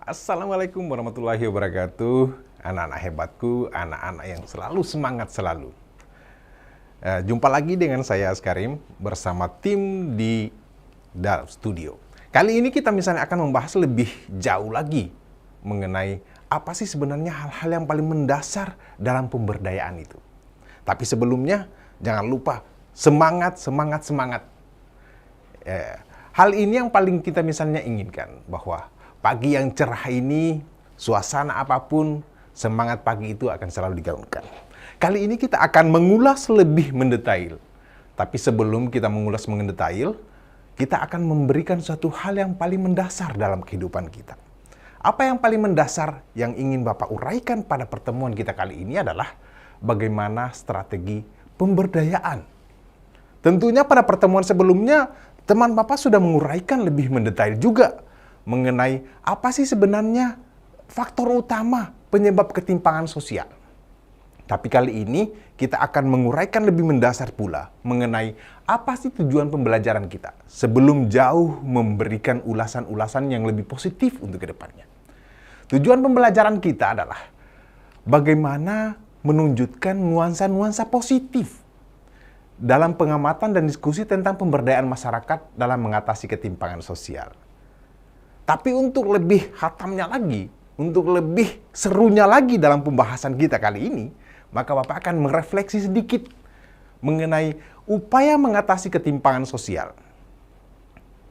Assalamualaikum warahmatullahi wabarakatuh. Anak-anak hebatku, anak-anak yang selalu semangat selalu. Jumpa lagi dengan saya Askarim bersama tim di dalam studio. Kali ini kita misalnya akan membahas lebih jauh lagi mengenai apa sih sebenarnya hal-hal yang paling mendasar dalam pemberdayaan itu. Tapi sebelumnya jangan lupa semangat, semangat, semangat. Hal ini yang paling kita misalnya inginkan, bahwa pagi yang cerah ini, suasana apapun, semangat pagi itu akan selalu digaungkan. Kali ini kita akan mengulas lebih mendetail. Tapi sebelum kita mengulas mendetail, kita akan memberikan suatu hal yang paling mendasar dalam kehidupan kita. Apa yang paling mendasar yang ingin Bapak uraikan pada pertemuan kita kali ini adalah bagaimana strategi pemberdayaan. Tentunya pada pertemuan sebelumnya, teman Bapak sudah menguraikan lebih mendetail juga mengenai apa sih sebenarnya faktor utama penyebab ketimpangan sosial. Tapi kali ini kita akan menguraikan lebih mendasar pula mengenai apa sih tujuan pembelajaran kita sebelum jauh memberikan ulasan-ulasan yang lebih positif untuk kedepannya. Tujuan pembelajaran kita adalah bagaimana menunjukkan nuansa-nuansa positif dalam pengamatan dan diskusi tentang pemberdayaan masyarakat dalam mengatasi ketimpangan sosial. Tapi untuk lebih hatamnya lagi, untuk lebih serunya lagi dalam pembahasan kita kali ini, maka Bapak akan merefleksi sedikit mengenai upaya mengatasi ketimpangan sosial.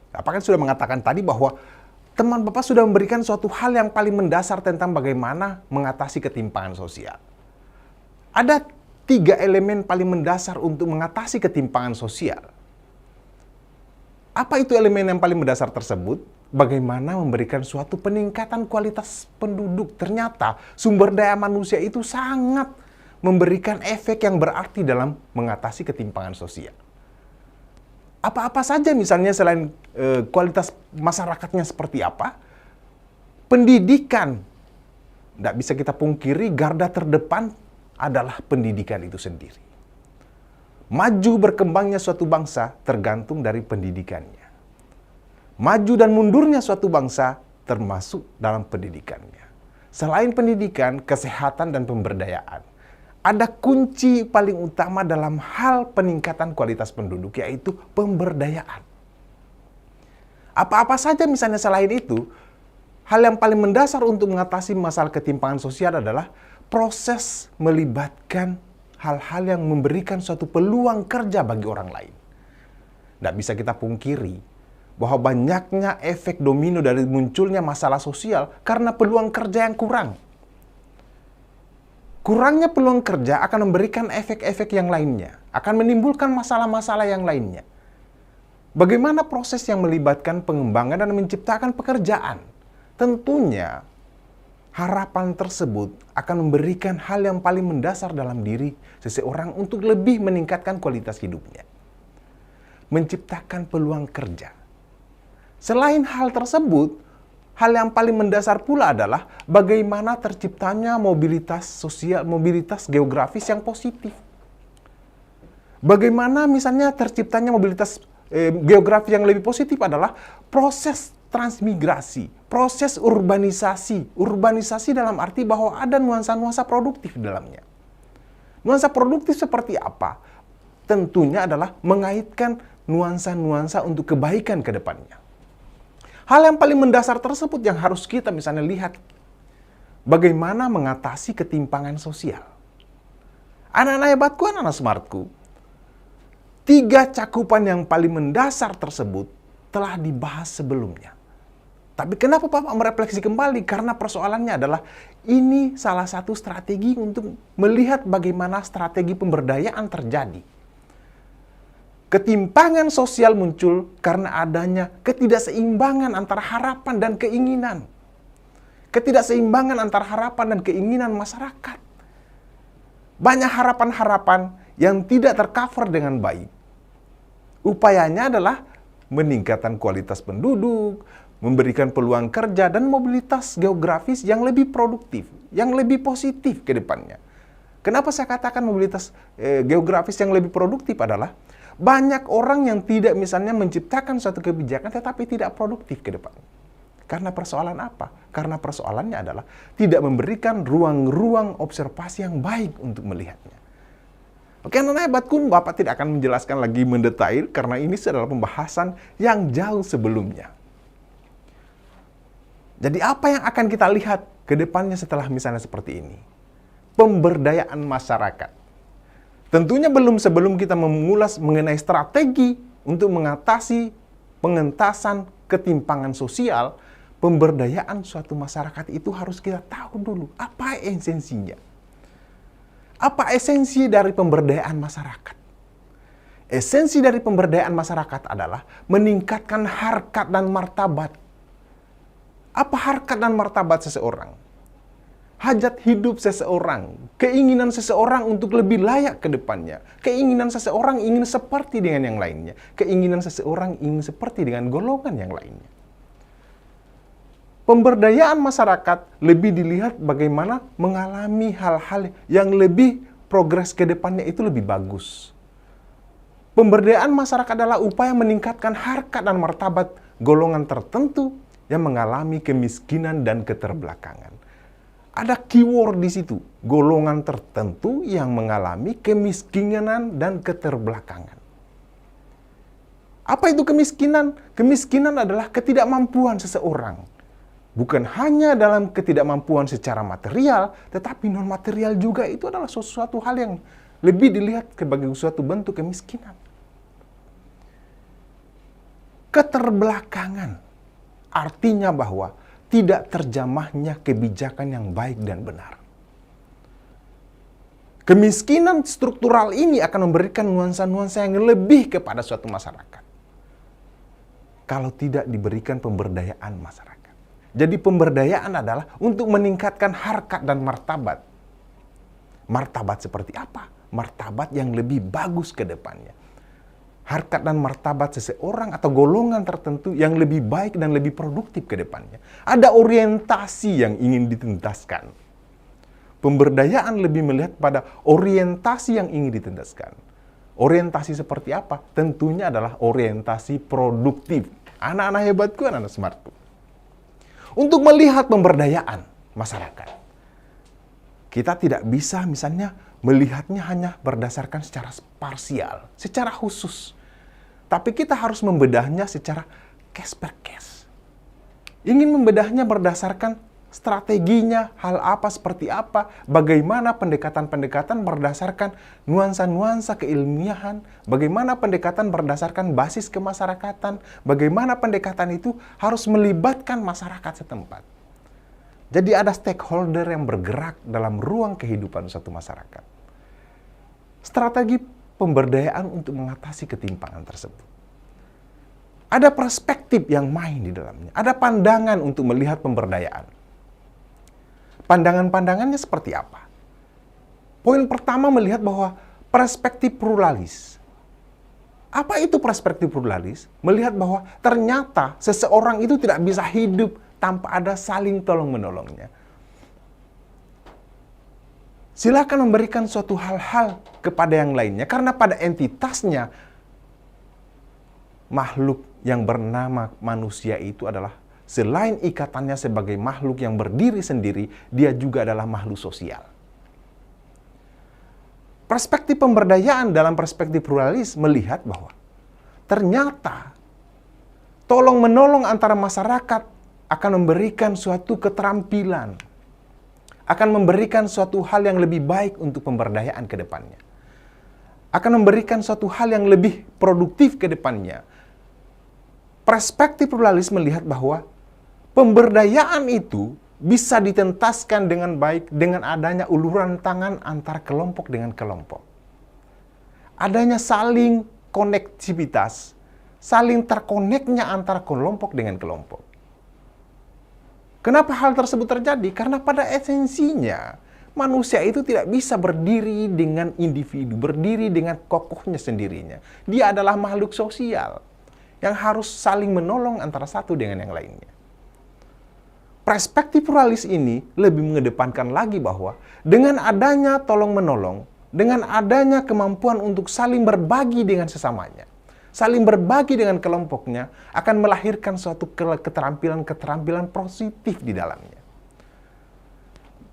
Bapak kan sudah mengatakan tadi bahwa teman Bapak sudah memberikan suatu hal yang paling mendasar tentang bagaimana mengatasi ketimpangan sosial. Ada 3 elemen paling mendasar untuk mengatasi ketimpangan sosial. Apa itu elemen yang paling mendasar tersebut? Bagaimana memberikan suatu peningkatan kualitas penduduk. Ternyata sumber daya manusia itu sangat memberikan efek yang berarti dalam mengatasi ketimpangan sosial. Apa-apa saja misalnya selain kualitas masyarakatnya seperti apa? Pendidikan. Tidak bisa kita pungkiri, garda terdepan adalah pendidikan itu sendiri. Maju berkembangnya suatu bangsa tergantung dari pendidikannya. Maju dan mundurnya suatu bangsa termasuk dalam pendidikannya. Selain pendidikan, kesehatan dan pemberdayaan, ada kunci paling utama dalam hal peningkatan kualitas penduduk, yaitu pemberdayaan. Apa-apa saja misalnya selain itu, hal yang paling mendasar untuk mengatasi masalah ketimpangan sosial adalah proses melibatkan hal-hal yang memberikan suatu peluang kerja bagi orang lain. Tidak bisa kita pungkiri bahwa banyaknya efek domino dari munculnya masalah sosial karena peluang kerja yang kurang. Kurangnya peluang kerja akan memberikan efek-efek yang lainnya, akan menimbulkan masalah-masalah yang lainnya. Bagaimana proses yang melibatkan pengembangan dan menciptakan pekerjaan? Tentunya harapan tersebut akan memberikan hal yang paling mendasar dalam diri seseorang untuk lebih meningkatkan kualitas hidupnya. Menciptakan peluang kerja. Selain hal tersebut, hal yang paling mendasar pula adalah bagaimana terciptanya mobilitas sosial, mobilitas geografis yang positif. Bagaimana misalnya terciptanya mobilitas geografis yang lebih positif adalah proses transmigrasi, proses urbanisasi. Urbanisasi dalam arti bahwa ada nuansa-nuansa produktif di dalamnya. Nuansa produktif seperti apa? Tentunya adalah mengaitkan nuansa-nuansa untuk kebaikan ke depannya. Hal yang paling mendasar tersebut yang harus kita misalnya lihat, bagaimana mengatasi ketimpangan sosial. Anak-anak hebatku, anak-anak smartku, 3 cakupan yang paling mendasar tersebut telah dibahas sebelumnya. Tapi kenapa Bapak merefleksi kembali? Karena persoalannya adalah ini salah satu strategi untuk melihat bagaimana strategi pemberdayaan terjadi. Ketimpangan sosial muncul karena adanya ketidakseimbangan antara harapan dan keinginan. Ketidakseimbangan antara harapan dan keinginan masyarakat. Banyak harapan-harapan yang tidak tercover dengan baik. Upayanya adalah meningkatkan kualitas penduduk, memberikan peluang kerja dan mobilitas geografis yang lebih produktif, yang lebih positif ke depannya. Kenapa saya katakan mobilitas geografis yang lebih produktif adalah banyak orang yang tidak misalnya menciptakan suatu kebijakan tetapi tidak produktif ke depan. Karena persoalan apa? Karena persoalannya adalah tidak memberikan ruang-ruang observasi yang baik untuk melihatnya. Oke, anak-anak hebatku, Bapak tidak akan menjelaskan lagi mendetail karena ini adalah pembahasan yang jauh sebelumnya. Jadi apa yang akan kita lihat ke depannya setelah misalnya seperti ini? Pemberdayaan masyarakat. Tentunya sebelum kita mengulas mengenai strategi untuk mengatasi pengentasan ketimpangan sosial, pemberdayaan suatu masyarakat itu harus kita tahu dulu apa esensinya. Apa esensi dari pemberdayaan masyarakat? Esensi dari pemberdayaan masyarakat adalah meningkatkan harkat dan martabat. Apa harkat dan martabat seseorang? Hajat hidup seseorang, keinginan seseorang untuk lebih layak ke depannya, keinginan seseorang ingin seperti dengan yang lainnya, keinginan seseorang ingin seperti dengan golongan yang lainnya. Pemberdayaan masyarakat lebih dilihat bagaimana mengalami hal-hal yang lebih progres ke depannya itu lebih bagus. Pemberdayaan masyarakat adalah upaya meningkatkan harkat dan martabat golongan tertentu yang mengalami kemiskinan dan keterbelakangan. Ada keyword di situ, golongan tertentu yang mengalami kemiskinan dan keterbelakangan. Apa itu kemiskinan? Kemiskinan adalah ketidakmampuan seseorang. Bukan hanya dalam ketidakmampuan secara material, tetapi non-material juga itu adalah sesuatu hal yang lebih dilihat sebagai suatu bentuk kemiskinan. Keterbelakangan artinya bahwa tidak terjamahnya kebijakan yang baik dan benar. Kemiskinan struktural ini akan memberikan nuansa-nuansa yang lebih kepada suatu masyarakat kalau tidak diberikan pemberdayaan masyarakat. Jadi pemberdayaan adalah untuk meningkatkan harkat dan martabat. Martabat seperti apa? Martabat yang lebih bagus ke depannya. Harkat dan martabat seseorang atau golongan tertentu yang lebih baik dan lebih produktif ke depannya. Ada orientasi yang ingin ditentaskan. Pemberdayaan lebih melihat pada orientasi yang ingin ditentaskan. Orientasi seperti apa? Tentunya adalah orientasi produktif. Anak-anak hebatku, anak-anak smartku. Untuk melihat pemberdayaan masyarakat, kita tidak bisa misalnya melihatnya hanya berdasarkan secara parsial, secara khusus. Tapi kita harus membedahnya secara case per case. Ingin membedahnya berdasarkan strateginya, hal apa, seperti apa, bagaimana pendekatan-pendekatan berdasarkan nuansa-nuansa keilmiahan, bagaimana pendekatan berdasarkan basis kemasyarakatan, bagaimana pendekatan itu harus melibatkan masyarakat setempat. Jadi ada stakeholder yang bergerak dalam ruang kehidupan suatu masyarakat. Strategi pemberdayaan untuk mengatasi ketimpangan tersebut. Ada perspektif yang main di dalamnya. Ada pandangan untuk melihat pemberdayaan. Pandangan-pandangannya seperti apa? Poin pertama melihat bahwa perspektif pluralis. Apa itu perspektif pluralis? Melihat bahwa ternyata seseorang itu tidak bisa hidup tanpa ada saling tolong-menolongnya. Silakan memberikan suatu hal-hal kepada yang lainnya, karena pada entitasnya makhluk yang bernama manusia itu adalah selain ikatannya sebagai makhluk yang berdiri sendiri, dia juga adalah makhluk sosial. Perspektif pemberdayaan dalam perspektif pluralis melihat bahwa ternyata tolong-menolong antara masyarakat akan memberikan suatu keterampilan, akan memberikan suatu hal yang lebih baik untuk pemberdayaan ke depannya. Akan memberikan suatu hal yang lebih produktif ke depannya. Perspektif pluralis melihat bahwa pemberdayaan itu bisa ditentaskan dengan baik dengan adanya uluran tangan antar kelompok dengan kelompok. Adanya saling konektivitas, saling terkoneknya antara kelompok dengan kelompok. Kenapa hal tersebut terjadi? Karena pada esensinya, manusia itu tidak bisa berdiri dengan individu, berdiri dengan kokohnya sendirinya. Dia adalah makhluk sosial yang harus saling menolong antara satu dengan yang lainnya. Perspektif pluralis ini lebih mengedepankan lagi bahwa dengan adanya tolong-menolong, dengan adanya kemampuan untuk saling berbagi dengan sesamanya, saling berbagi dengan kelompoknya, akan melahirkan suatu keterampilan-keterampilan positif di dalamnya.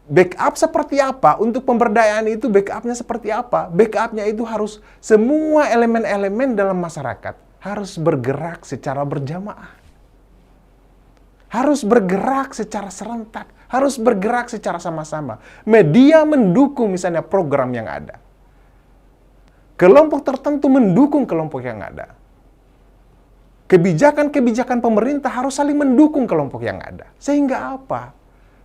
Backup seperti apa? Untuk pemberdayaan itu backupnya seperti apa? Backupnya itu harus semua elemen-elemen dalam masyarakat harus bergerak secara berjamaah. Harus bergerak secara serentak. Harus bergerak secara sama-sama. Media mendukung misalnya program yang ada. Kelompok tertentu mendukung kelompok yang ada. Kebijakan-kebijakan pemerintah harus saling mendukung kelompok yang ada. Sehingga apa?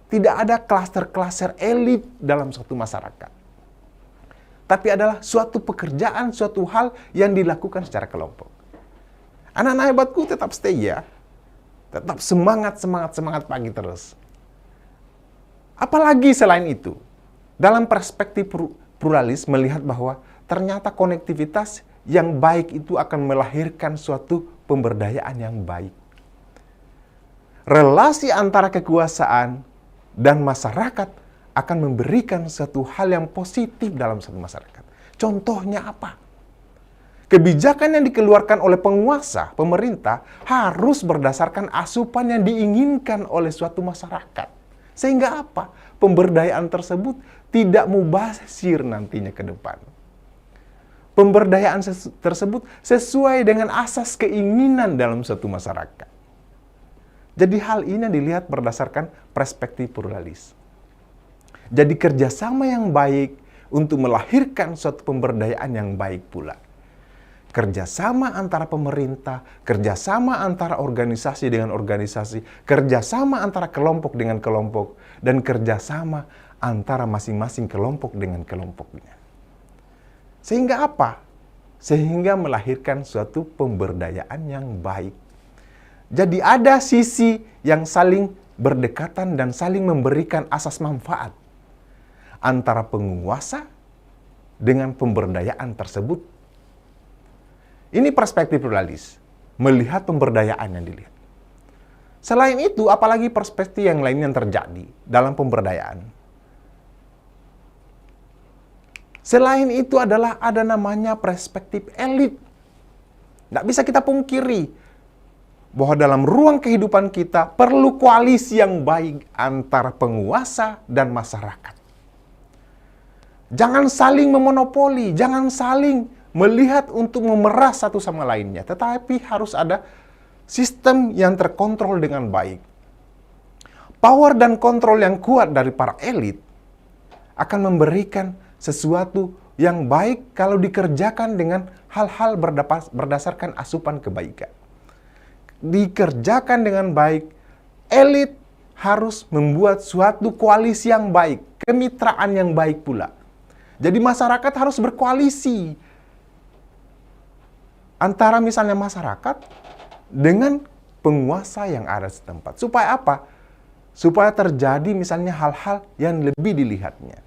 Tidak ada klaster-klaster elit dalam suatu masyarakat. Tapi adalah suatu pekerjaan, suatu hal yang dilakukan secara kelompok. Anak-anak hebatku tetap stay ya. Tetap semangat pagi terus. Apalagi selain itu, dalam perspektif pluralis melihat bahwa ternyata konektivitas yang baik itu akan melahirkan suatu pemberdayaan yang baik. Relasi antara kekuasaan dan masyarakat akan memberikan suatu hal yang positif dalam satu masyarakat. Contohnya apa? Kebijakan yang dikeluarkan oleh penguasa, pemerintah, harus berdasarkan asupan yang diinginkan oleh suatu masyarakat. Sehingga apa? Pemberdayaan tersebut tidak mubazir nantinya ke depan. Pemberdayaan tersebut sesuai dengan asas keinginan dalam suatu masyarakat. Jadi hal ini dilihat berdasarkan perspektif pluralis. Jadi kerjasama yang baik untuk melahirkan suatu pemberdayaan yang baik pula. Kerjasama antara pemerintah, kerjasama antara organisasi dengan organisasi, kerjasama antara kelompok dengan kelompok, dan kerjasama antara masing-masing kelompok dengan kelompoknya. Sehingga apa? Sehingga melahirkan suatu pemberdayaan yang baik. Jadi ada sisi yang saling berdekatan dan saling memberikan asas manfaat antara penguasa dengan pemberdayaan tersebut. Ini perspektif pluralis, melihat pemberdayaan yang dilihat. Selain itu, apalagi perspektif yang lain yang terjadi dalam pemberdayaan. Selain itu adalah ada namanya perspektif elit. Tidak bisa kita pungkiri bahwa dalam ruang kehidupan kita perlu koalisi yang baik antara penguasa dan masyarakat. Jangan saling memonopoli, jangan saling melihat untuk memeras satu sama lainnya, tetapi harus ada sistem yang terkontrol dengan baik. Power dan kontrol yang kuat dari para elit akan memberikan sesuatu yang baik kalau dikerjakan dengan hal-hal berdasarkan asupan kebaikan. Dikerjakan dengan baik, elit harus membuat suatu koalisi yang baik, kemitraan yang baik pula. Jadi masyarakat harus berkoalisi antara misalnya masyarakat dengan penguasa yang ada setempat. Supaya apa? Supaya terjadi misalnya hal-hal yang lebih dilihatnya.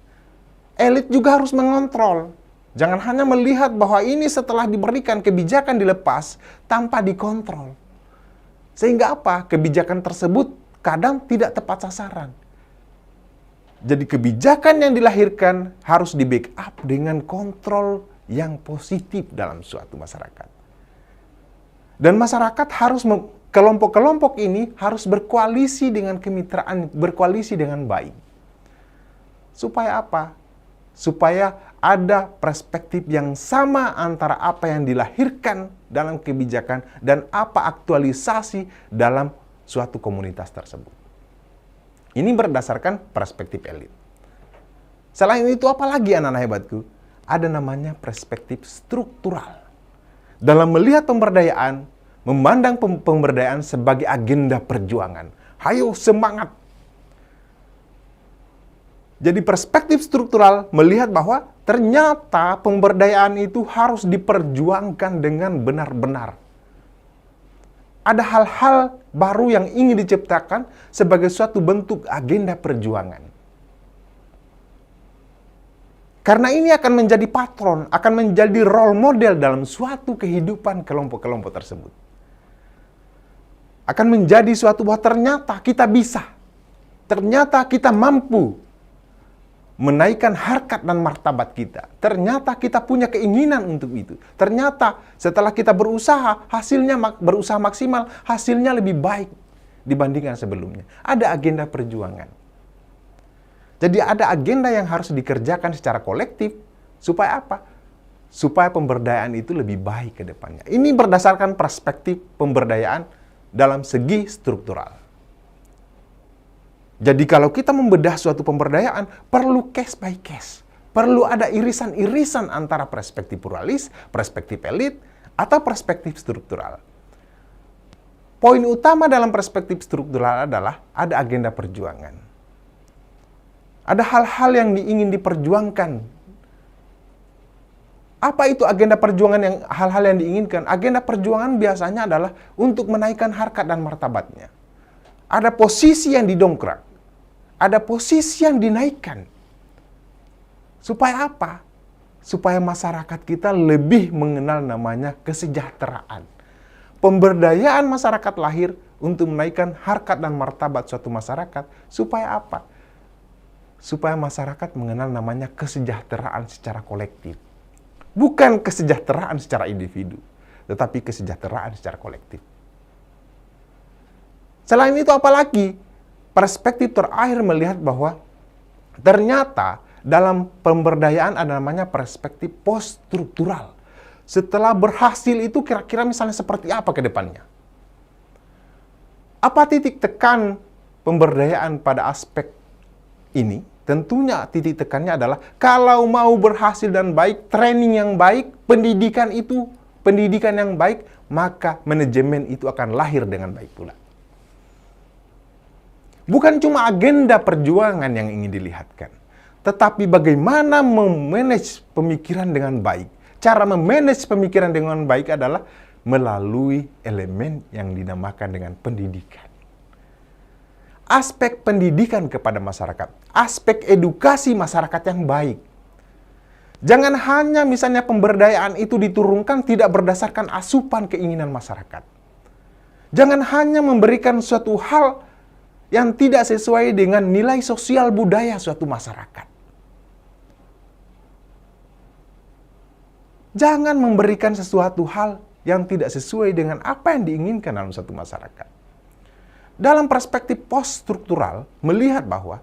Elit juga harus mengontrol. Jangan hanya melihat bahwa ini setelah diberikan kebijakan dilepas tanpa dikontrol. Sehingga apa? Kebijakan tersebut kadang tidak tepat sasaran. Jadi kebijakan yang dilahirkan harus di-backup dengan kontrol yang positif dalam suatu masyarakat. Dan masyarakat harus, kelompok-kelompok ini harus berkoalisi dengan kemitraan, berkoalisi dengan baik. Supaya apa? Supaya ada perspektif yang sama antara apa yang dilahirkan dalam kebijakan dan apa aktualisasi dalam suatu komunitas tersebut. Ini berdasarkan perspektif elit. Selain itu, apalagi anak-anak hebatku? Ada namanya perspektif struktural. Dalam melihat pemberdayaan, memandang pemberdayaan sebagai agenda perjuangan. Hayo semangat! Jadi perspektif struktural melihat bahwa ternyata pemberdayaan itu harus diperjuangkan dengan benar-benar. Ada hal-hal baru yang ingin diciptakan sebagai suatu bentuk agenda perjuangan. Karena ini akan menjadi patron, akan menjadi role model dalam suatu kehidupan kelompok-kelompok tersebut. Akan menjadi suatu bahwa ternyata kita bisa. Ternyata kita mampu menaikkan harkat dan martabat kita. Ternyata kita punya keinginan untuk itu. Ternyata setelah kita berusaha, berusaha maksimal, hasilnya lebih baik dibandingkan sebelumnya. Ada agenda perjuangan. Jadi ada agenda yang harus dikerjakan secara kolektif. Supaya apa? Supaya pemberdayaan itu lebih baik ke depannya. Ini berdasarkan perspektif pemberdayaan dalam segi struktural. Jadi kalau kita membedah suatu pemberdayaan, perlu case by case. Perlu ada irisan-irisan antara perspektif pluralis, perspektif elit, atau perspektif struktural. Poin utama dalam perspektif struktural adalah ada agenda perjuangan. Ada hal-hal yang ingin diperjuangkan. Apa itu agenda perjuangan hal-hal yang diinginkan? Agenda perjuangan biasanya adalah untuk menaikkan harkat dan martabatnya. Ada posisi yang didongkrak. Ada posisi yang dinaikkan. Supaya apa? Supaya masyarakat kita lebih mengenal namanya kesejahteraan. Pemberdayaan masyarakat lahir untuk menaikkan harkat dan martabat suatu masyarakat. Supaya apa? Supaya masyarakat mengenal namanya kesejahteraan secara kolektif. Bukan kesejahteraan secara individu, tetapi kesejahteraan secara kolektif. Selain itu apalagi? Perspektif terakhir melihat bahwa ternyata dalam pemberdayaan ada namanya perspektif post-struktural. Setelah berhasil itu kira-kira misalnya seperti apa ke depannya? Apa titik tekan pemberdayaan pada aspek ini? Tentunya titik tekannya adalah kalau mau berhasil dan baik, training yang baik, pendidikan yang baik, maka manajemen itu akan lahir dengan baik pula. Bukan cuma agenda perjuangan yang ingin dilihatkan, tetapi bagaimana memanage pemikiran dengan baik. Cara memanage pemikiran dengan baik adalah melalui elemen yang dinamakan dengan pendidikan. Aspek pendidikan kepada masyarakat, aspek edukasi masyarakat yang baik. Jangan hanya misalnya pemberdayaan itu diturunkan tidak berdasarkan asupan keinginan masyarakat. Jangan hanya memberikan suatu hal yang tidak sesuai dengan nilai sosial budaya suatu masyarakat. Jangan memberikan sesuatu hal yang tidak sesuai dengan apa yang diinginkan dalam suatu masyarakat. Dalam perspektif post-struktural, melihat bahwa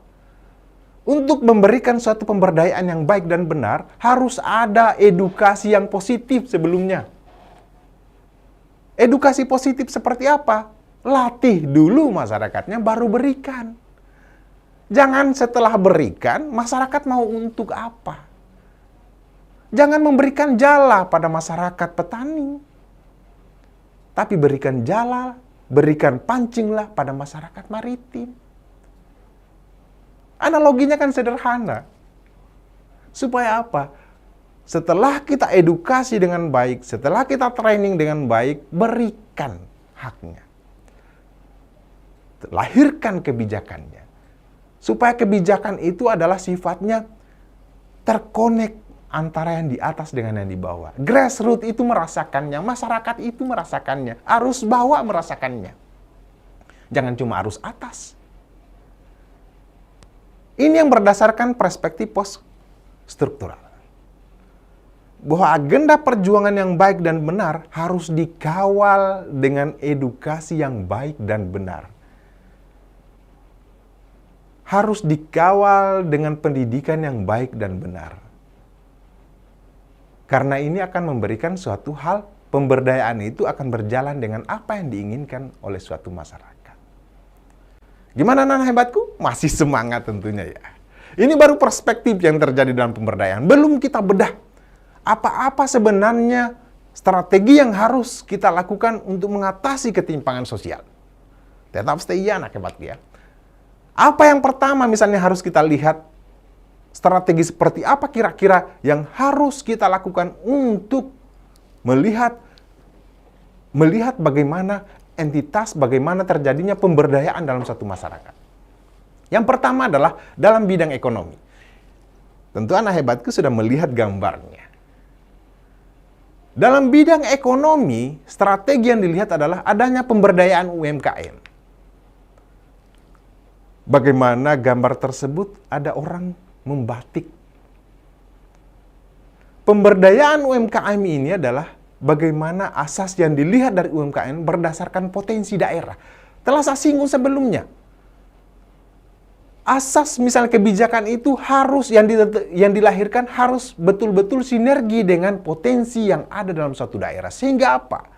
untuk memberikan suatu pemberdayaan yang baik dan benar, harus ada edukasi yang positif sebelumnya. Edukasi positif seperti apa? Latih dulu masyarakatnya, baru berikan. Jangan setelah berikan, masyarakat mau untuk apa? Jangan memberikan jala pada masyarakat petani. Tapi berikan jala, berikan pancinglah pada masyarakat maritim. Analoginya kan sederhana. Supaya apa? Setelah kita edukasi dengan baik, setelah kita training dengan baik, berikan haknya. Lahirkan kebijakannya. Supaya kebijakan itu adalah sifatnya terkonek antara yang di atas dengan yang di bawah. Grassroots itu merasakannya, masyarakat itu merasakannya, arus bawah merasakannya. Jangan cuma arus atas. Ini yang berdasarkan perspektif post-struktural. Bahwa agenda perjuangan yang baik dan benar harus dikawal dengan edukasi yang baik dan benar. Harus dikawal dengan pendidikan yang baik dan benar. Karena ini akan memberikan suatu hal, pemberdayaan itu akan berjalan dengan apa yang diinginkan oleh suatu masyarakat. Gimana anak hebatku? Masih semangat tentunya ya. Ini baru perspektif yang terjadi dalam pemberdayaan. Belum kita bedah apa-apa sebenarnya strategi yang harus kita lakukan untuk mengatasi ketimpangan sosial. Tetap stay ya anak hebatku ya. Apa yang pertama misalnya harus kita lihat, strategi seperti apa kira-kira yang harus kita lakukan untuk melihat bagaimana entitas, bagaimana terjadinya pemberdayaan dalam satu masyarakat. Yang pertama adalah dalam bidang ekonomi. Tentu anak hebatku sudah melihat gambarnya. Dalam bidang ekonomi, strategi yang dilihat adalah adanya pemberdayaan UMKM. Bagaimana gambar tersebut ada orang membatik. Pemberdayaan UMKM ini adalah bagaimana asas yang dilihat dari UMKM berdasarkan potensi daerah. Telah saya singgung sebelumnya. Asas misalnya kebijakan itu harus yang dilahirkan harus betul-betul sinergi dengan potensi yang ada dalam suatu daerah. Sehingga apa?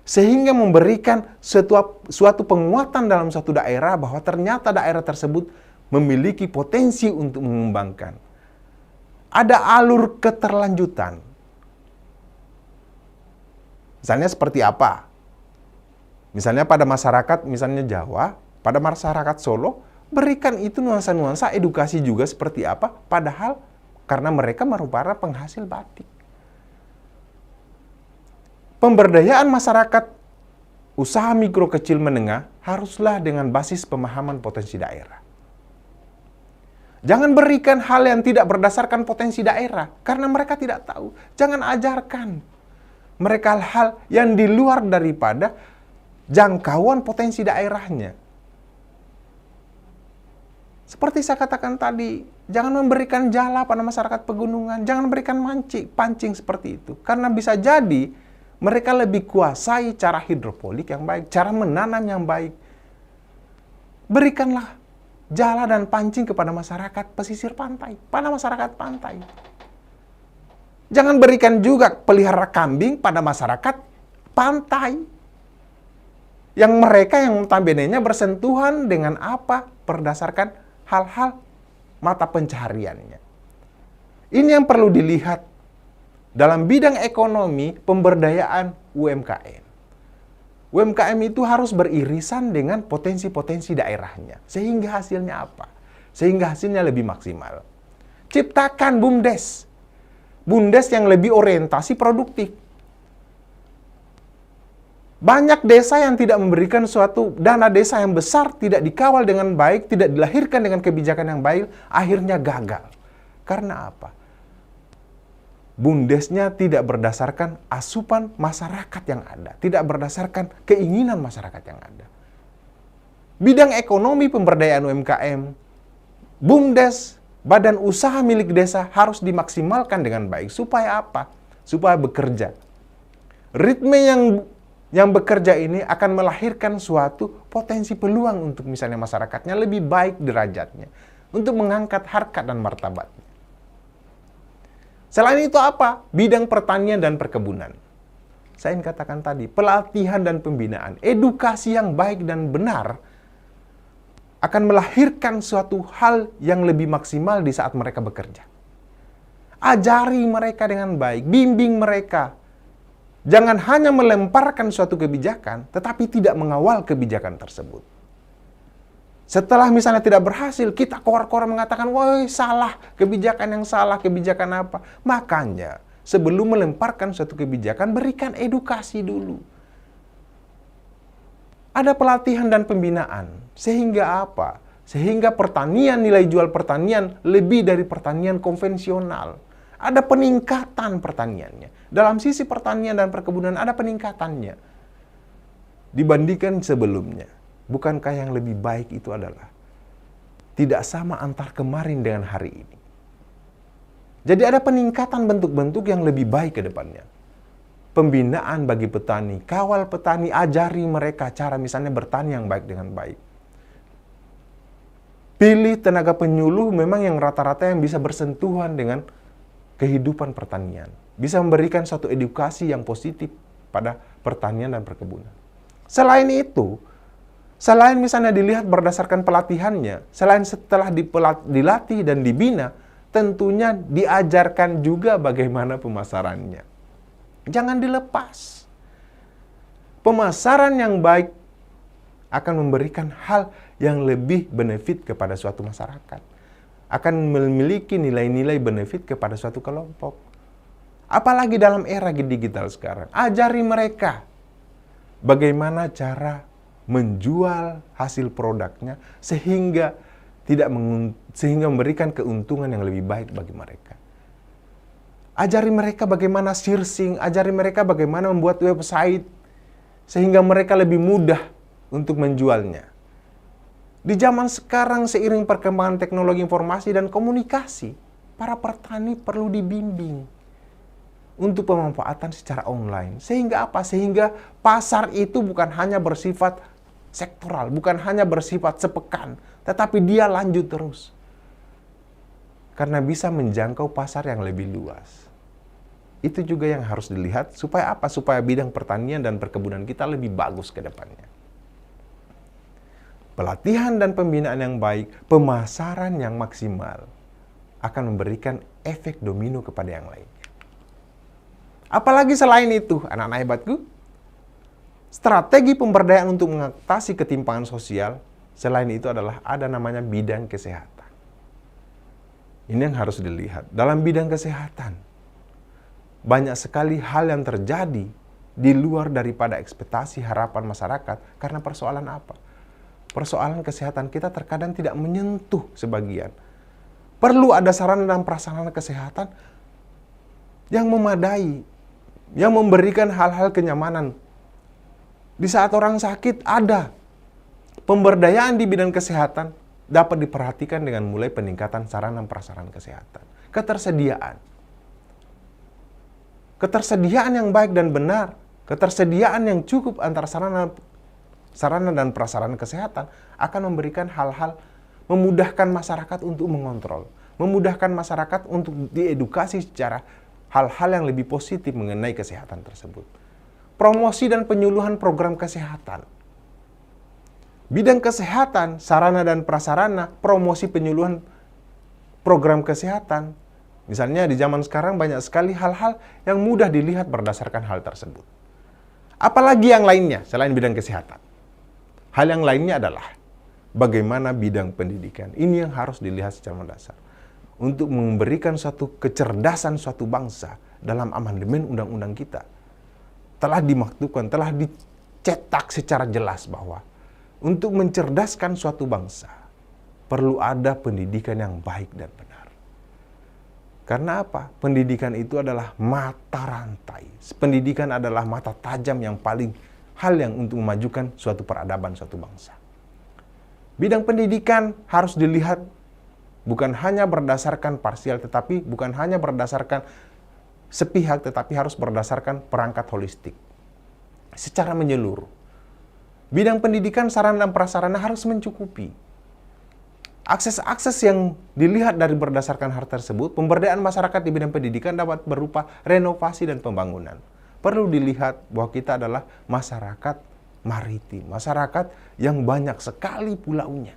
Sehingga memberikan suatu penguatan dalam suatu daerah bahwa ternyata daerah tersebut memiliki potensi untuk mengembangkan. Ada alur keterlanjutan. Misalnya seperti apa? Misalnya pada masyarakat, misalnya Jawa, pada masyarakat Solo, berikan itu nuansa-nuansa edukasi juga seperti apa, padahal karena mereka merupakan penghasil batik. Pemberdayaan masyarakat usaha mikro kecil menengah haruslah dengan basis pemahaman potensi daerah. Jangan berikan hal yang tidak berdasarkan potensi daerah, karena mereka tidak tahu. Jangan ajarkan mereka hal yang di luar daripada jangkauan potensi daerahnya. Seperti saya katakan tadi, jangan memberikan jala pada masyarakat pegunungan, jangan berikan pancing seperti itu. Karena bisa jadi mereka lebih kuasai cara hidroponik yang baik, cara menanam yang baik. Berikanlah jala dan pancing kepada masyarakat pesisir pantai, pada masyarakat pantai. Jangan berikan juga pelihara kambing pada masyarakat pantai. Yang mereka yang notabene-nya bersentuhan dengan apa? Berdasarkan hal-hal mata pencahariannya. Ini yang perlu dilihat dalam bidang ekonomi pemberdayaan UMKM. UMKM itu harus beririsan dengan potensi-potensi daerahnya. Sehingga hasilnya apa? Sehingga hasilnya lebih maksimal. Ciptakan BUMDes. BUMDes yang lebih orientasi produktif. Banyak desa yang tidak memberikan suatu dana desa yang besar, tidak dikawal dengan baik, tidak dilahirkan dengan kebijakan yang baik, akhirnya gagal. Karena apa? BUMDesnya tidak berdasarkan asupan masyarakat yang ada, tidak berdasarkan keinginan masyarakat yang ada. Bidang ekonomi pemberdayaan UMKM, BUMDes, badan usaha milik desa harus dimaksimalkan dengan baik. Supaya apa? Supaya bekerja. Ritme yang bekerja ini akan melahirkan suatu potensi peluang untuk misalnya masyarakatnya lebih baik derajatnya, untuk mengangkat harkat dan martabatnya. Selain itu apa? Bidang pertanian dan perkebunan. Saya ingin katakan tadi, pelatihan dan pembinaan, edukasi yang baik dan benar akan melahirkan suatu hal yang lebih maksimal di saat mereka bekerja. Ajari mereka dengan baik, bimbing mereka. Jangan hanya melemparkan suatu kebijakan, tetapi tidak mengawal kebijakan tersebut. Setelah misalnya tidak berhasil, kita kor-kor mengatakan, wah salah, kebijakan yang salah, kebijakan apa. Makanya, sebelum melemparkan suatu kebijakan, berikan edukasi dulu. Ada pelatihan dan pembinaan. Sehingga apa? Sehingga pertanian, nilai jual pertanian lebih dari pertanian konvensional. Ada peningkatan pertaniannya. Dalam sisi pertanian dan perkebunan ada peningkatannya dibandingkan sebelumnya. Bukankah yang lebih baik itu adalah tidak sama antar kemarin dengan hari ini? Jadi ada peningkatan bentuk-bentuk yang lebih baik ke depannya. Pembinaan bagi petani, kawal petani, ajari mereka cara misalnya bertani yang baik dengan baik. Pilih tenaga penyuluh memang yang rata-rata yang bisa bersentuhan dengan kehidupan pertanian. Bisa memberikan suatu edukasi yang positif pada pertanian dan perkebunan. Selain itu, selain misalnya dilihat berdasarkan pelatihannya, selain setelah dilatih dan dibina, tentunya diajarkan juga bagaimana pemasarannya. Jangan dilepas. Pemasaran yang baik akan memberikan hal yang lebih benefit kepada suatu masyarakat. Akan memiliki nilai-nilai benefit kepada suatu kelompok. Apalagi dalam era digital sekarang. Ajari mereka bagaimana cara menjual hasil produknya sehingga sehingga memberikan keuntungan yang lebih baik bagi mereka. Ajari mereka bagaimana sourcing, ajari mereka bagaimana membuat website sehingga mereka lebih mudah untuk menjualnya. Di zaman sekarang seiring perkembangan teknologi informasi dan komunikasi, para petani perlu dibimbing untuk pemanfaatan secara online. Sehingga apa? Sehingga pasar itu bukan hanya bersifat sektoral, bukan hanya bersifat sepekan, tetapi dia lanjut terus. Karena bisa menjangkau pasar yang lebih luas. Itu juga yang harus dilihat supaya apa? Supaya bidang pertanian dan perkebunan kita lebih bagus ke depannya. Pelatihan dan pembinaan yang baik, pemasaran yang maksimal akan memberikan efek domino kepada yang lainnya. Apalagi selain itu, anak-anak hebatku, strategi pemberdayaan untuk mengatasi ketimpangan sosial, selain itu adalah ada namanya bidang kesehatan. Ini yang harus dilihat. Dalam bidang kesehatan, banyak sekali hal yang terjadi di luar daripada ekspektasi harapan masyarakat karena persoalan apa? Persoalan kesehatan kita terkadang tidak menyentuh sebagian. Perlu ada sarana dan prasarana kesehatan yang memadai, yang memberikan hal-hal kenyamanan. Di saat orang sakit ada pemberdayaan di bidang kesehatan dapat diperhatikan dengan mulai peningkatan sarana dan prasarana kesehatan. Ketersediaan yang baik dan benar, ketersediaan yang cukup antara sarana dan prasarana kesehatan akan memberikan hal-hal, memudahkan masyarakat untuk mengontrol, memudahkan masyarakat untuk diedukasi secara hal-hal yang lebih positif mengenai kesehatan tersebut. Promosi dan penyuluhan program kesehatan. Bidang kesehatan, sarana dan prasarana, promosi penyuluhan program kesehatan. Misalnya di zaman sekarang banyak sekali hal-hal yang mudah dilihat berdasarkan hal tersebut. Apalagi yang lainnya selain bidang kesehatan. Hal yang lainnya adalah bagaimana bidang pendidikan. Ini yang harus dilihat secara mendasar. Untuk memberikan suatu kecerdasan suatu bangsa dalam amandemen undang-undang kita. Telah dimaktubkan, telah dicetak secara jelas bahwa untuk mencerdaskan suatu bangsa perlu ada pendidikan yang baik dan benar. Karena apa? Pendidikan itu adalah mata rantai. Pendidikan adalah mata tajam yang paling hal yang untuk memajukan suatu peradaban suatu bangsa. Bidang pendidikan harus dilihat bukan hanya berdasarkan parsial, tetapi bukan hanya berdasarkan sepihak, tetapi harus berdasarkan perangkat holistik. Secara menyeluruh. Bidang pendidikan, sarana dan prasarana harus mencukupi. Akses-akses yang dilihat dari berdasarkan hal tersebut, pemberdayaan masyarakat di bidang pendidikan dapat berupa renovasi dan pembangunan. Perlu dilihat bahwa kita adalah masyarakat maritim, masyarakat yang banyak sekali pulaunya.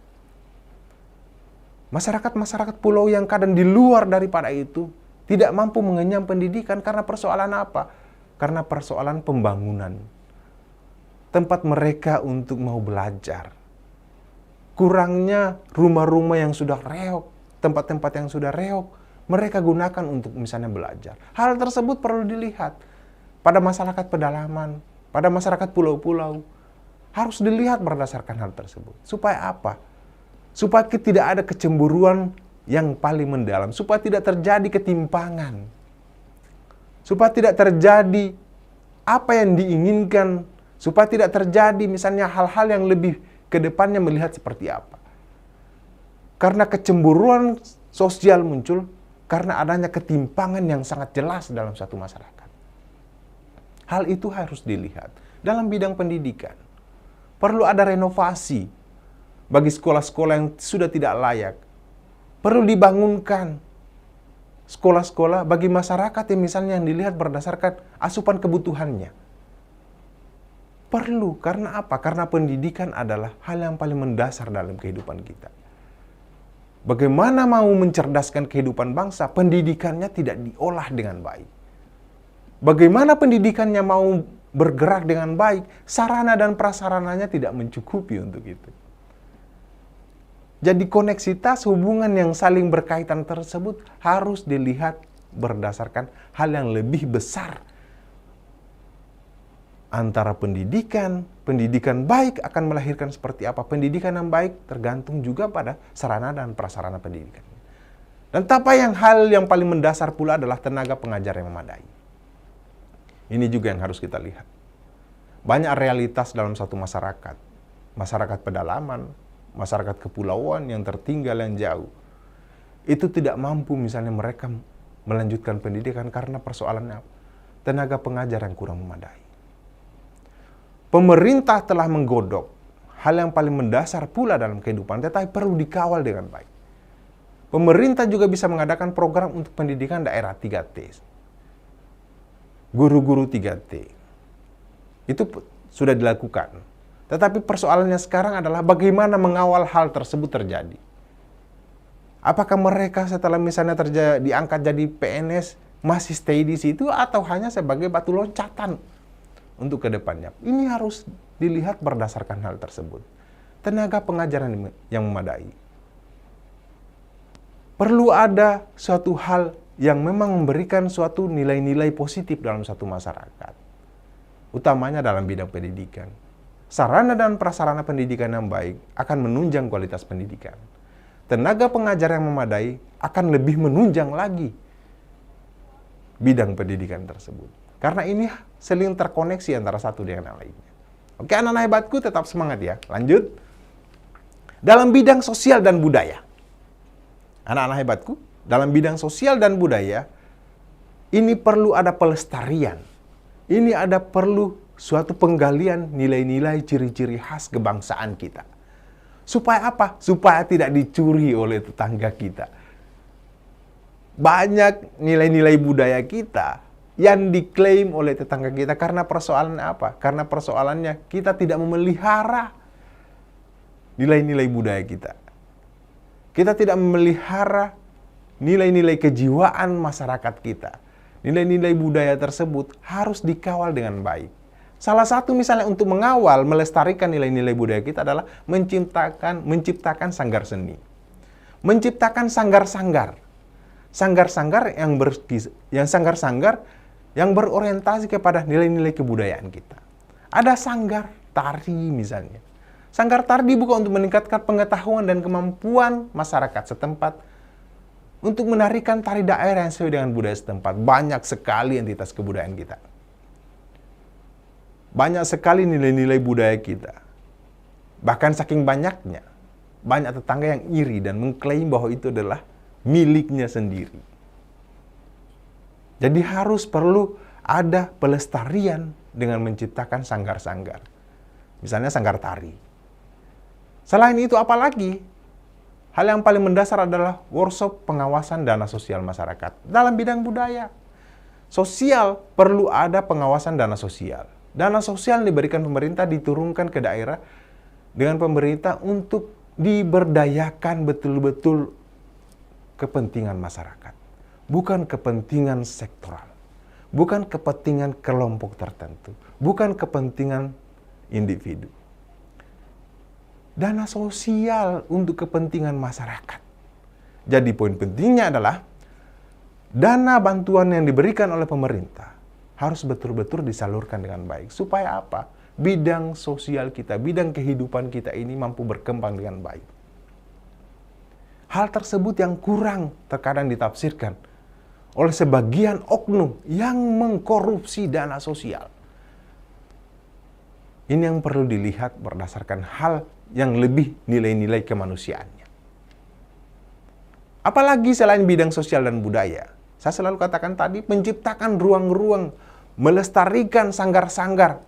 Masyarakat-masyarakat pulau yang kadang di luar daripada itu tidak mampu mengenyam pendidikan karena persoalan apa? Karena persoalan pembangunan. Tempat mereka untuk mau belajar. Kurangnya rumah-rumah yang sudah reok, tempat-tempat yang sudah reok, mereka gunakan untuk misalnya belajar. Hal tersebut perlu dilihat pada masyarakat pedalaman, pada masyarakat pulau-pulau. Harus dilihat berdasarkan hal tersebut. Supaya apa? Supaya tidak ada kecemburuan yang paling mendalam. Supaya tidak terjadi ketimpangan. Supaya tidak terjadi apa yang diinginkan. Supaya tidak terjadi misalnya hal-hal yang lebih ke depannya melihat seperti apa. Karena kecemburuan sosial muncul karena adanya ketimpangan yang sangat jelas dalam satu masyarakat. Hal itu harus dilihat. Dalam bidang pendidikan, perlu ada renovasi bagi sekolah-sekolah yang sudah tidak layak. Perlu dibangunkan sekolah-sekolah bagi masyarakat yang misalnya yang dilihat berdasarkan asupan kebutuhannya. Perlu, karena apa? Karena pendidikan adalah hal yang paling mendasar dalam kehidupan kita. Bagaimana mau mencerdaskan kehidupan bangsa, pendidikannya tidak diolah dengan baik. Bagaimana pendidikannya mau bergerak dengan baik, sarana dan prasarananya tidak mencukupi untuk itu. Jadi koneksitas hubungan yang saling berkaitan tersebut harus dilihat berdasarkan hal yang lebih besar. Antara pendidikan baik akan melahirkan seperti apa. Pendidikan yang baik tergantung juga pada sarana dan prasarana pendidikan. Dan hal yang paling mendasar pula adalah tenaga pengajar yang memadai. Ini juga yang harus kita lihat. Banyak realitas dalam satu masyarakat. Masyarakat pedalaman, masyarakat kepulauan yang tertinggal yang jauh, itu tidak mampu misalnya mereka melanjutkan pendidikan karena persoalannya tenaga pengajar yang kurang memadai. Pemerintah telah menggodok hal yang paling mendasar pula dalam kehidupan, tetapi perlu dikawal dengan baik. Pemerintah juga bisa mengadakan program untuk pendidikan daerah 3T. Guru-guru 3T. Itu sudah dilakukan. Tetapi persoalannya sekarang adalah bagaimana mengawal hal tersebut terjadi. Apakah mereka setelah misalnya diangkat jadi PNS masih stay di situ atau hanya sebagai batu loncatan untuk kedepannya? Ini harus dilihat berdasarkan hal tersebut. Tenaga pengajaran yang memadai. Perlu ada suatu hal yang memang memberikan suatu nilai-nilai positif dalam satu masyarakat. Utamanya dalam bidang pendidikan. Sarana dan prasarana pendidikan yang baik akan menunjang kualitas pendidikan. Tenaga pengajar yang memadai akan lebih menunjang lagi bidang pendidikan tersebut. Karena ini saling terkoneksi antara satu dengan yang lainnya. Oke, anak-anak hebatku, tetap semangat ya. Lanjut. Dalam bidang sosial dan budaya. Anak-anak hebatku, dalam bidang sosial dan budaya, ini perlu ada pelestarian. Ini ada perlu suatu penggalian nilai-nilai ciri-ciri khas kebangsaan kita. Supaya apa? Supaya tidak dicuri oleh tetangga kita. Banyak nilai-nilai budaya kita yang diklaim oleh tetangga kita karena persoalan apa? Karena persoalannya kita tidak memelihara nilai-nilai budaya kita. Kita tidak memelihara nilai-nilai kejiwaan masyarakat kita. Nilai-nilai budaya tersebut harus dikawal dengan baik. Salah satu misalnya untuk mengawal, melestarikan nilai-nilai budaya kita adalah menciptakan sanggar seni. Menciptakan sanggar-sanggar. Sanggar-sanggar yang berorientasi kepada nilai-nilai kebudayaan kita. Ada sanggar tari misalnya. Sanggar tari bukan untuk meningkatkan pengetahuan dan kemampuan masyarakat setempat untuk menarikan tari daerah yang sesuai dengan budaya setempat. Banyak sekali entitas kebudayaan kita. Banyak sekali nilai-nilai budaya kita. Bahkan saking banyaknya, banyak tetangga yang iri dan mengklaim bahwa itu adalah miliknya sendiri. Jadi harus perlu ada pelestarian dengan menciptakan sanggar-sanggar. Misalnya sanggar tari. Selain itu apalagi? Hal yang paling mendasar adalah workshop pengawasan dana sosial masyarakat dalam bidang budaya. Sosial perlu ada pengawasan dana sosial. Dana sosial diberikan pemerintah diturunkan ke daerah dengan pemerintah untuk diberdayakan betul-betul kepentingan masyarakat. Bukan kepentingan sektoral. Bukan kepentingan kelompok tertentu. Bukan kepentingan individu. Dana sosial untuk kepentingan masyarakat. Jadi poin pentingnya adalah dana bantuan yang diberikan oleh pemerintah harus betul-betul disalurkan dengan baik. Supaya apa? Bidang sosial kita, bidang kehidupan kita ini mampu berkembang dengan baik. Hal tersebut yang kurang terkadang ditafsirkan oleh sebagian oknum yang mengkorupsi dana sosial. Ini yang perlu dilihat berdasarkan hal yang lebih nilai-nilai kemanusiaannya. Apalagi selain bidang sosial dan budaya. Saya selalu katakan tadi, menciptakan ruang-ruang, melestarikan sanggar-sanggar.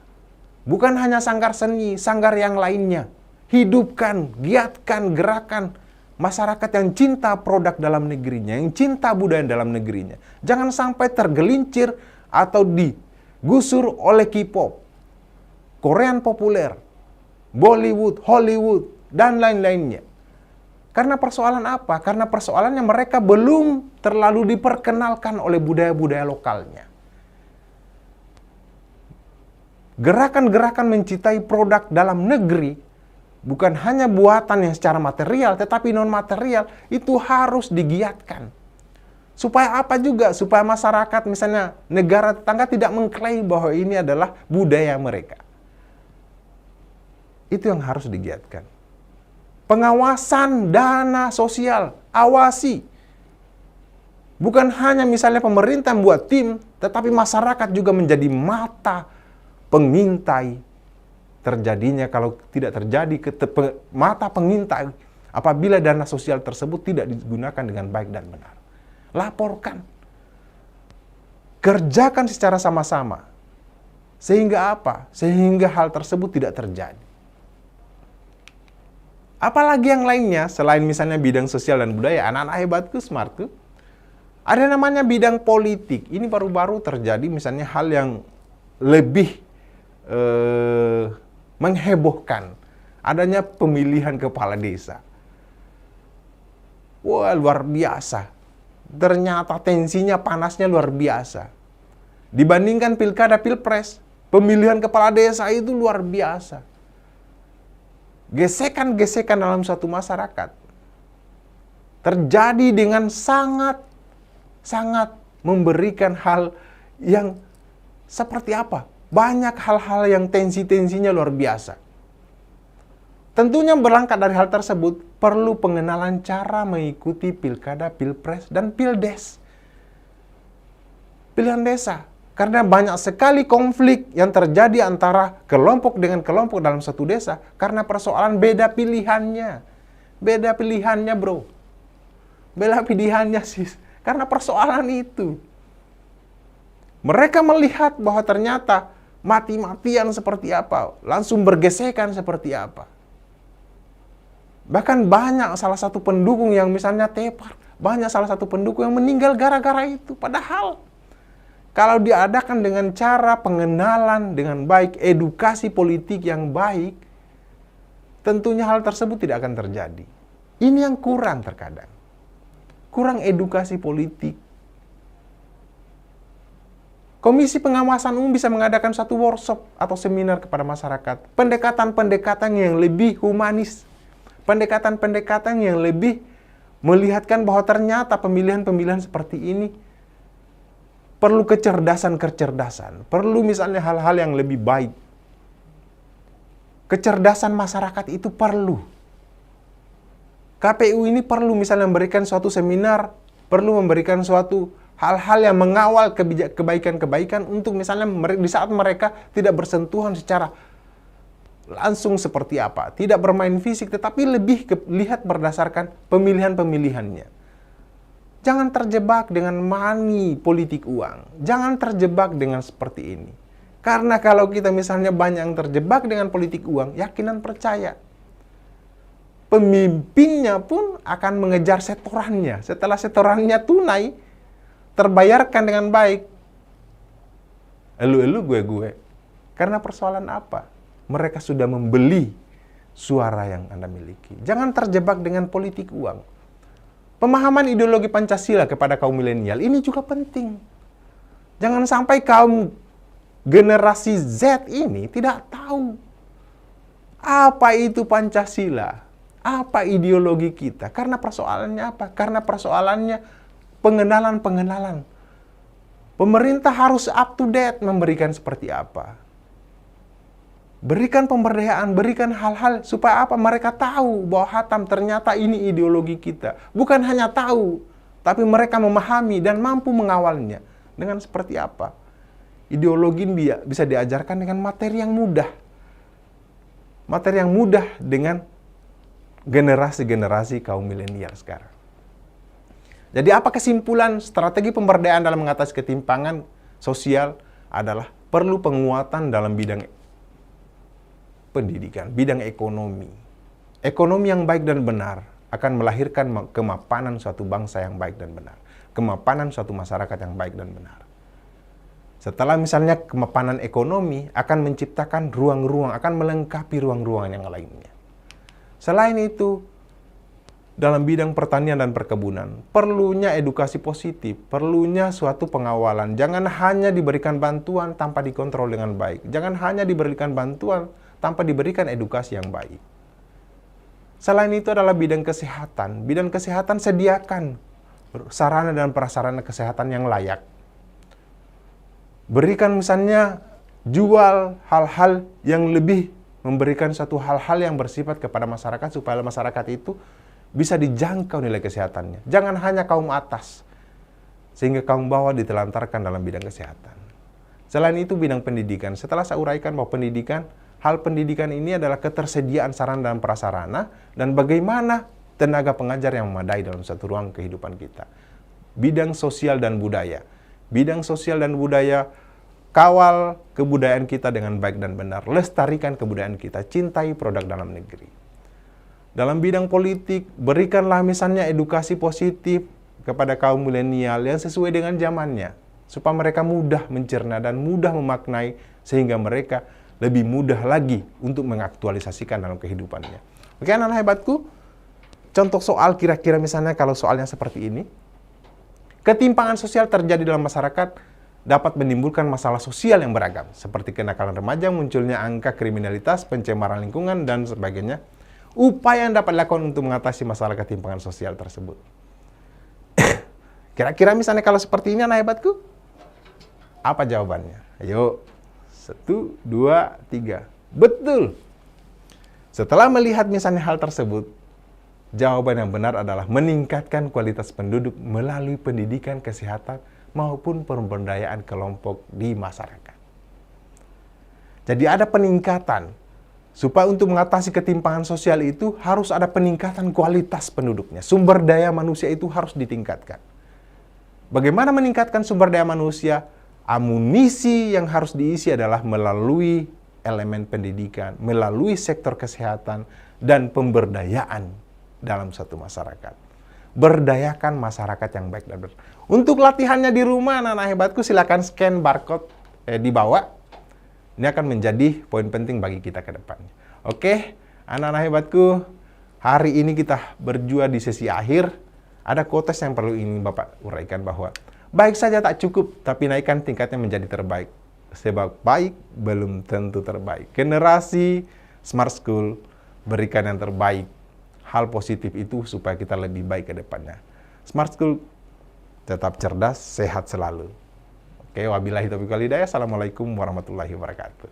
Bukan hanya sanggar seni, sanggar yang lainnya. Hidupkan, giatkan, gerakan masyarakat yang cinta produk dalam negerinya, yang cinta budaya dalam negerinya. Jangan sampai tergelincir atau digusur oleh K-pop, Korean populer, Bollywood, Hollywood, dan lain-lainnya. Karena persoalan apa? Karena persoalannya mereka belum terlalu diperkenalkan oleh budaya-budaya lokalnya. Gerakan-gerakan mencintai produk dalam negeri bukan hanya buatan yang secara material, tetapi non-material itu harus digiatkan. Supaya apa juga? Supaya masyarakat, misalnya negara tetangga tidak mengklaim bahwa ini adalah budaya mereka. Itu yang harus digiatkan. Pengawasan dana sosial, awasi. Bukan hanya misalnya pemerintah membuat tim, tetapi masyarakat juga menjadi mata pengintai terjadinya kalau tidak terjadi mata pengintai apabila dana sosial tersebut tidak digunakan dengan baik dan benar. Laporkan. Kerjakan secara sama-sama. Sehingga apa? Sehingga hal tersebut tidak terjadi. Apalagi yang lainnya, selain misalnya bidang sosial dan budaya, anak-anak hebatku, smartku, ada namanya bidang politik. Ini baru-baru terjadi misalnya hal yang lebih menghebohkan. Adanya pemilihan kepala desa. Wah, luar biasa. Ternyata tensinya, panasnya luar biasa. Dibandingkan pilkada, pilpres, pemilihan kepala desa itu luar biasa. Gesekan-gesekan dalam suatu masyarakat terjadi dengan sangat memberikan hal yang seperti apa? Banyak hal-hal yang tensi-tensinya luar biasa. Tentunya berangkat dari hal tersebut, perlu pengenalan cara mengikuti pilkada, pilpres, dan pildes. Pilihan desa. Karena banyak sekali konflik yang terjadi antara kelompok dengan kelompok dalam satu desa karena persoalan beda pilihannya. Beda pilihannya, bro. Beda pilihannya, sis. Karena persoalan itu. Mereka melihat bahwa ternyata mati-matian seperti apa, langsung bergesekan seperti apa. Bahkan banyak salah satu pendukung yang misalnya tepar, banyak salah satu pendukung yang meninggal gara-gara itu. Padahal kalau diadakan dengan cara pengenalan dengan baik, edukasi politik yang baik, tentunya hal tersebut tidak akan terjadi. Ini yang kurang terkadang. Kurang edukasi politik. Komisi Pengawasan Umum bisa mengadakan satu workshop atau seminar kepada masyarakat. Pendekatan-pendekatan yang lebih humanis. Pendekatan-pendekatan yang lebih melihatkan bahwa ternyata pemilihan-pemilihan seperti ini perlu kecerdasan-kecerdasan. Perlu misalnya hal-hal yang lebih baik. Kecerdasan masyarakat itu perlu. KPU ini perlu misalnya memberikan suatu seminar, perlu memberikan suatu hal-hal yang mengawal kebaikan-kebaikan untuk misalnya di saat mereka tidak bersentuhan secara langsung seperti apa. Tidak bermain fisik, tetapi lebih lihat berdasarkan pemilihan-pemilihannya. Jangan terjebak dengan money politik uang. Jangan terjebak dengan seperti ini. Karena kalau kita misalnya banyak yang terjebak dengan politik uang, yakinan percaya. Pemimpinnya pun akan mengejar setorannya. Setelah setorannya tunai, terbayarkan dengan baik. Elu-elu gue-gue. Karena persoalan apa? Mereka sudah membeli suara yang Anda miliki. Jangan terjebak dengan politik uang. Pemahaman ideologi Pancasila kepada kaum milenial ini juga penting. Jangan sampai kaum generasi Z ini tidak tahu apa itu Pancasila, apa ideologi kita. Karena persoalannya apa? Karena persoalannya pengenalan-pengenalan. Pemerintah harus up to date memberikan seperti apa. Berikan pemberdayaan, berikan hal-hal supaya apa? Mereka tahu bahwa Hatam ternyata ini ideologi kita. Bukan hanya tahu, tapi mereka memahami dan mampu mengawalnya. Dengan seperti apa? Ideologi bisa diajarkan dengan materi yang mudah. Materi yang mudah dengan generasi-generasi kaum milenial sekarang. Jadi apa kesimpulan strategi pemberdayaan dalam mengatasi ketimpangan sosial adalah perlu penguatan dalam bidang pendidikan, bidang ekonomi. Ekonomi yang baik dan benar akan melahirkan kemapanan suatu bangsa yang baik dan benar. Kemapanan suatu masyarakat yang baik dan benar. Setelah misalnya kemapanan ekonomi akan menciptakan ruang-ruang, akan melengkapi ruang-ruang yang lainnya. Selain itu, dalam bidang pertanian dan perkebunan, perlunya edukasi positif, perlunya suatu pengawalan. Jangan hanya diberikan bantuan tanpa dikontrol dengan baik. Jangan hanya diberikan bantuan tanpa diberikan edukasi yang baik. Selain itu adalah bidang kesehatan. Bidang kesehatan sediakan sarana dan prasarana kesehatan yang layak. Berikan misalnya jual hal-hal yang lebih memberikan satu hal-hal yang bersifat kepada masyarakat supaya masyarakat itu bisa dijangkau nilai kesehatannya. Jangan hanya kaum atas, sehingga kaum bawah ditelantarkan dalam bidang kesehatan. Selain itu bidang pendidikan. Setelah saya uraikan bahwa pendidikan hal pendidikan ini adalah ketersediaan sarana dan prasarana dan bagaimana tenaga pengajar yang memadai dalam satu ruang kehidupan kita. Bidang sosial dan budaya. Bidang sosial dan budaya, kawal kebudayaan kita dengan baik dan benar. Lestarikan kebudayaan kita, cintai produk dalam negeri. Dalam bidang politik, berikanlah misalnya edukasi positif kepada kaum milenial yang sesuai dengan zamannya, supaya mereka mudah mencerna dan mudah memaknai, sehingga mereka lebih mudah lagi untuk mengaktualisasikan dalam kehidupannya. Oke, anak-anak hebatku, contoh soal kira-kira misalnya kalau soalnya seperti ini, ketimpangan sosial terjadi dalam masyarakat dapat menimbulkan masalah sosial yang beragam, seperti kenakalan remaja, munculnya angka kriminalitas, pencemaran lingkungan, dan sebagainya. Upaya yang dapat dilakukan untuk mengatasi masalah ketimpangan sosial tersebut. Kira-kira misalnya kalau seperti ini, anak hebatku, apa jawabannya? Ayo, 1, 2, 3. Betul! Setelah melihat misalnya hal tersebut, jawaban yang benar adalah meningkatkan kualitas penduduk melalui pendidikan, kesehatan, maupun pemberdayaan kelompok di masyarakat. Jadi ada peningkatan. Supaya untuk mengatasi ketimpangan sosial itu harus ada peningkatan kualitas penduduknya. Sumber daya manusia itu harus ditingkatkan. Bagaimana meningkatkan sumber daya manusia? Amunisi yang harus diisi adalah melalui elemen pendidikan, melalui sektor kesehatan, dan pemberdayaan dalam satu masyarakat. Berdayakan masyarakat yang baik dan benar. Untuk latihannya di rumah, anak-anak hebatku, silakan scan barcode di bawah. Ini akan menjadi poin penting bagi kita ke depannya. Oke, anak-anak hebatku, hari ini kita berjua di sesi akhir. Ada quotes yang perlu ingin Bapak uraikan bahwa baik saja tak cukup, tapi naikkan tingkatnya menjadi terbaik. Sebab baik belum tentu terbaik. Generasi Smart School berikan yang terbaik. Hal positif itu supaya kita lebih baik ke depannya. Smart School tetap cerdas, sehat selalu. Oke, wabillahi taufiq wal hidayah. Assalamualaikum warahmatullahi wabarakatuh.